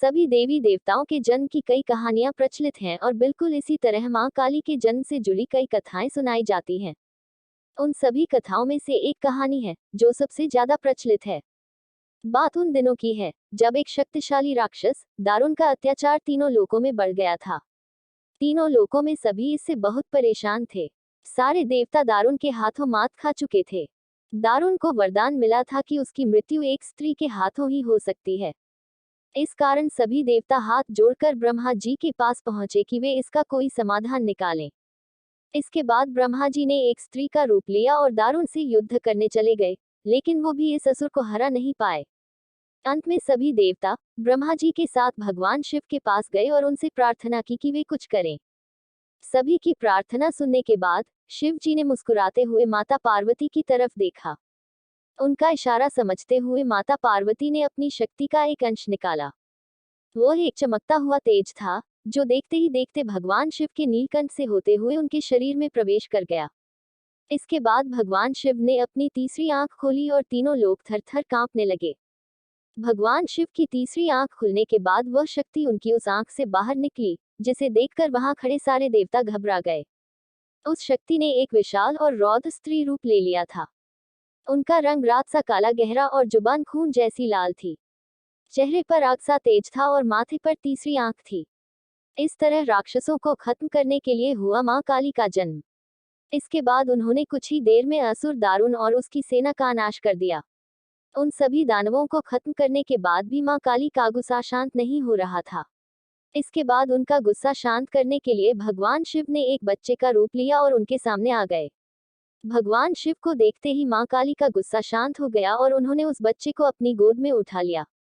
सभी देवी देवताओं के जन्म की कई कहानियां प्रचलित हैं और बिल्कुल इसी तरह मां काली के जन्म से जुड़ी कई कथाएं सुनाई जाती हैं। उन सभी कथाओं में से एक कहानी है जो सबसे ज्यादा प्रचलित है। बात उन दिनों की है जब एक शक्तिशाली राक्षस दारुण का अत्याचार तीनों लोकों में बढ़ गया था। तीनों लोकों में सभी इससे बहुत परेशान थे। सारे देवता दारुण के हाथों मात खा चुके थे। दारुण को वरदान मिला था कि उसकी मृत्यु एक स्त्री के हाथों ही हो सकती है। इस कारण सभी देवता हाथ जोड़कर ब्रह्मा जी के पास पहुंचे कि वे इसका कोई समाधान निकालें। इसके बाद ब्रह्मा जी ने एक स्त्री का रूप लिया और दारुण से युद्ध करने चले गए, लेकिन वो भी इस असुर को हरा नहीं पाए। अंत में सभी देवता ब्रह्मा जी के साथ भगवान शिव के पास गए और उनसे प्रार्थना की कि वे कुछ करें। सभी की प्रार्थना सुनने के बाद शिव जी ने मुस्कुराते हुए माता पार्वती की तरफ देखा। उनका इशारा समझते हुए माता पार्वती ने अपनी शक्ति का एक अंश निकाला। वो एक चमकता हुआ तेज था जो देखते ही देखते भगवान शिव के नीलकंठ से होते हुए उनके शरीर में प्रवेश कर गया। इसके बाद भगवान शिव ने अपनी तीसरी आंख खोली और तीनों लोग थर-थर कांपने लगे। भगवान शिव की तीसरी आंख खुलने के बाद वह शक्ति उनकी उस आंख से बाहर निकली, जिसे देखकर वहां खड़े सारे देवता घबरा गए। उस शक्ति ने एक विशाल और रौद्र स्त्री रूप ले लिया था। उनका रंग रात सा काला गहरा और जुबान खून जैसी लाल थी। चेहरे पर आग सा तेज था और माथे पर तीसरी आंख थी। इस तरह राक्षसों को खत्म करने के लिए हुआ मां काली का जन्म। इसके बाद उन्होंने कुछ ही देर में असुर दारुण और उसकी सेना का नाश कर दिया। उन सभी दानवों को खत्म करने के बाद भी मां काली का गुस्सा शांत नहीं हो रहा था। इसके बाद उनका गुस्सा शांत करने के लिए भगवान शिव ने एक बच्चे का रूप लिया और उनके सामने आ गए। भगवान शिव को देखते ही मां काली का गुस्सा शांत हो गया और उन्होंने उस बच्चे को अपनी गोद में उठा लिया।